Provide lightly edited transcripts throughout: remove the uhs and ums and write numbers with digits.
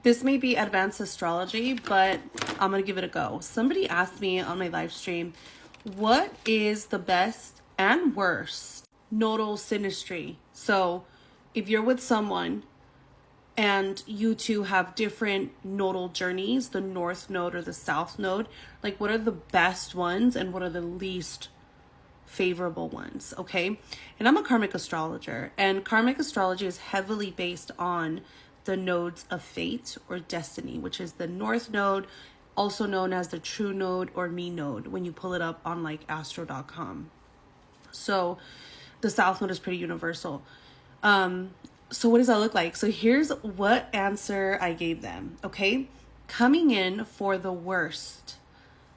This may be advanced astrology, but I'm going to give it a go. Somebody asked me on my live stream, what is the best and worst nodal synastry? So if you're with someone and you two have different nodal journeys, the north node or the south node, like what are the best ones and what are the least favorable ones? Okay. And I'm a karmic astrologer, and karmic astrology is heavily based on the nodes of fate or destiny, which is the north node, also known as the true node or me node when you pull it up on like astro.com. So the south node is pretty universal. So what does that look like? So here's what answer I gave them. Okay. Coming in for the worst,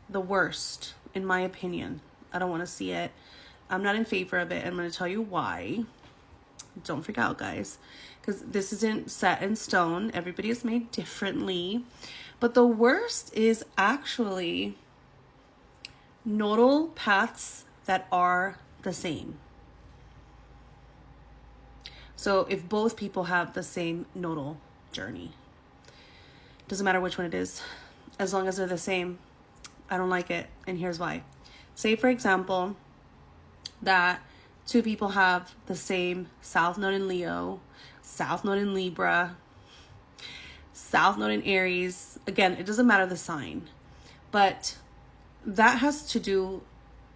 in my opinion, I don't want to see it. I'm not in favor of it. I'm going to tell you why. Don't freak out, guys, because this isn't set in stone. Everybody is made differently. But the worst is actually nodal paths that are the same. So if both people have the same nodal journey, doesn't matter which one it is, as long as they're the same, I don't like it. And here's why. Say, for example, that two people have the same south node in Leo, south node in Libra, south node in Aries. Again, it doesn't matter the sign, but that has to do,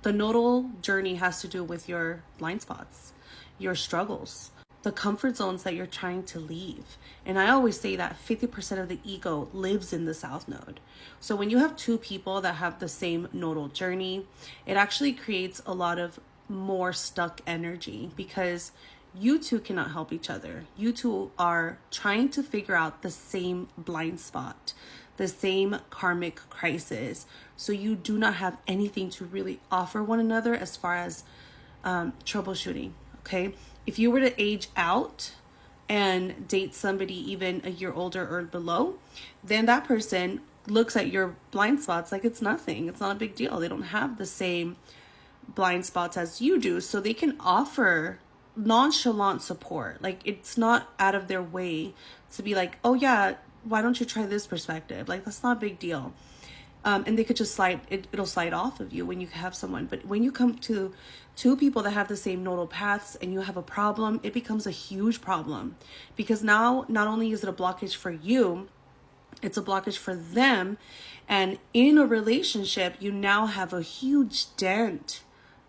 the nodal journey has to do with your blind spots, your struggles, the comfort zones that you're trying to leave. And I always say that 50% of the ego lives in the south node. So when you have two people that have the same nodal journey, it actually creates a lot of more stuck energy because you two cannot help each other. You two are trying to figure out the same blind spot, the same karmic crisis. So you do not have anything to really offer one another as far as troubleshooting. Okay. If you were to age out and date somebody even a year older or below, then that person looks at your blind spots like it's nothing. It's not a big deal. They don't have the same blind spots as you do, so they can offer nonchalant support. Like it's not out of their way to be like, oh yeah, why don't you try this perspective? Like that's not a big deal. And they could just it'll slide off of you when you have someone. But when you come to two people that have the same nodal paths and you have a problem, it becomes a huge problem, because now not only is it a blockage for you, it's a blockage for them. And in a relationship, you now have a huge dent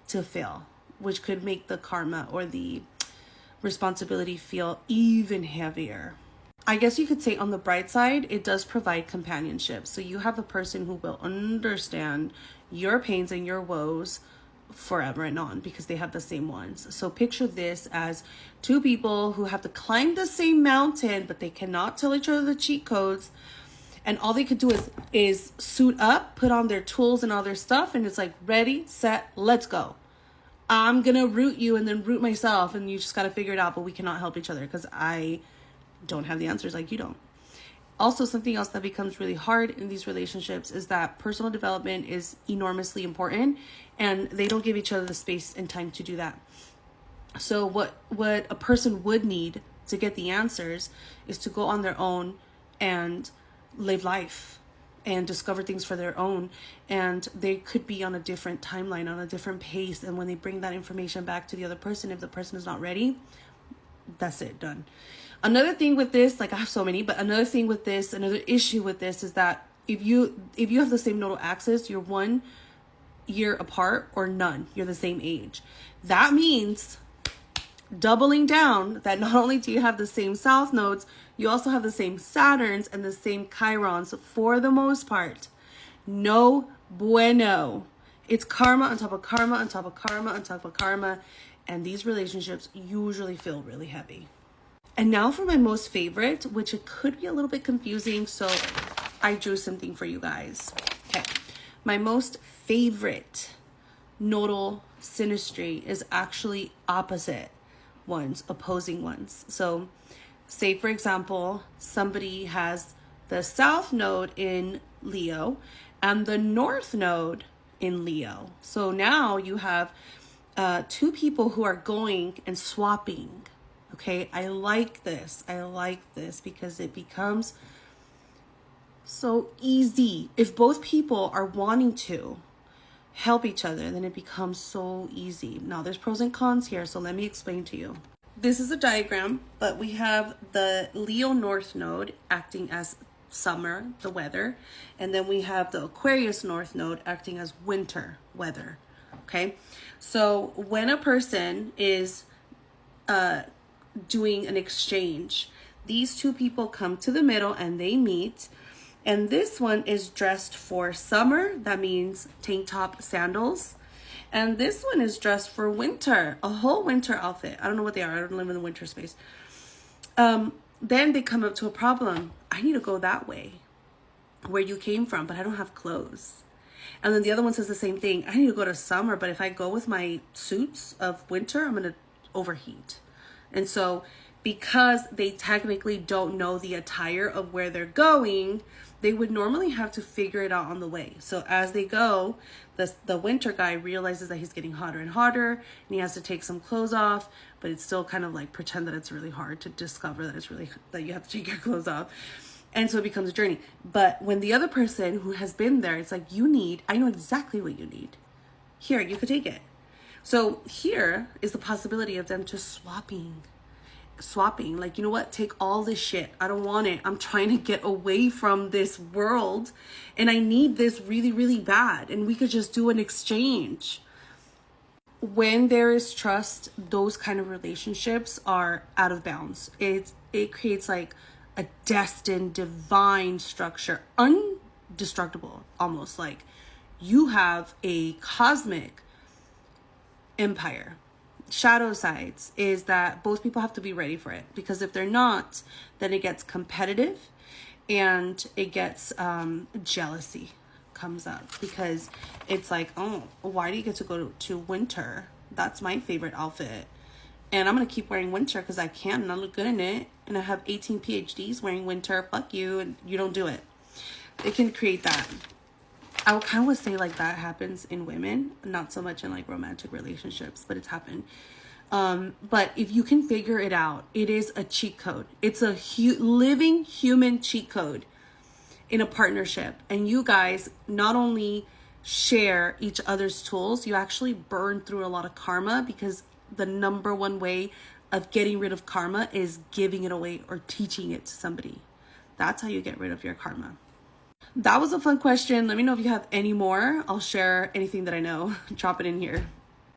to fill, which could make the karma or the responsibility feel even heavier. I guess you could say on the bright side, it does provide companionship. So you have a person who will understand your pains and your woes forever and on because they have the same ones. So picture this as two people who have to climb the same mountain, but they cannot tell each other the cheat codes. And all they could do is suit up, put on their tools and all their stuff. And it's like, ready, set, let's go. I'm going to root you and then root myself. And you just got to figure it out. But we cannot help each other because I don't have the answers like you don't. Also, something else that becomes really hard in these relationships is that personal development is enormously important. And they don't give each other the space and time to do that. So what a person would need to get the answers is to go on their own and live life and discover things for their own. And they could be on a different timeline, on a different pace. And when they bring that information back to the other person, if the person is not ready, that's it, done. Another thing with this, like I have so many, but another thing with this, another issue with this is that if you have the same nodal axis, you're 1 year apart or none, you're the same age. That means doubling down that not only do you have the same south nodes, you also have the same Saturns and the same Chirons for the most part. No bueno. It's karma on top of karma on top of karma on top of karma. And these relationships usually feel really heavy. And now for my most favorite, which it could be a little bit confusing. So I drew something for you guys. Okay. My most favorite nodal synastry is actually opposite ones, opposing ones. So say, for example, somebody has the south node in Leo and the north node in Leo. So now you have two people who are going and swapping. Okay, I like this. I like this because it becomes So easy. If both people are wanting to help each other, then it becomes so easy. Now there's pros and cons here, so let me explain to you. This is a diagram, but we have the Leo North Node acting as summer, the weather, and then we have the Aquarius North Node acting as winter weather. Okay, so when a person is doing an exchange, these two people come to the middle and they meet, and this one is dressed for summer. That means tank top, sandals. And this one is dressed for winter, a whole winter outfit. I don't know what they are. I don't live in the winter space. Then they come up to a problem. I need to go that way, where you came from, but I don't have clothes. And then the other one says the same thing. I need to go to summer, but if I go with my suits of winter, I'm going to overheat. And so because they technically don't know the attire of where they're going, they would normally have to figure it out on the way. So as they go, the winter guy realizes that he's getting hotter and hotter, and he has to take some clothes off, but it's still kind of like pretend that it's really hard to discover that you have to take your clothes off. And so it becomes a journey. But when the other person who has been there, it's like, I know exactly what you need. Here, you could take it. So here is the possibility of them just swapping, like, you know what, take all this shit, I don't want it, I'm trying to get away from this world and I need this really, really bad, and we could just do an exchange. When there is trust, those kind of relationships are out of bounds. It creates like a destined divine structure, indestructible, almost like you have a cosmic empire. Shadow sides is that both people have to be ready for it, because if they're not, then it gets competitive and it gets jealousy comes up, because it's like, oh, why do you get to go to winter? That's my favorite outfit, and I'm gonna keep wearing winter because I can and I look good in it, and I have 18 PhDs wearing winter. Fuck you, and you don't do it. It can create that. I would kind of say like that happens in women, not so much in like romantic relationships, but it's happened. But if you can figure it out, it is a cheat code. It's a living human cheat code in a partnership. And you guys not only share each other's tools, you actually burn through a lot of karma, because the number one way of getting rid of karma is giving it away or teaching it to somebody. That's how you get rid of your karma. That was a fun question. Let me know if you have any more. I'll share anything that I know. Drop it in here.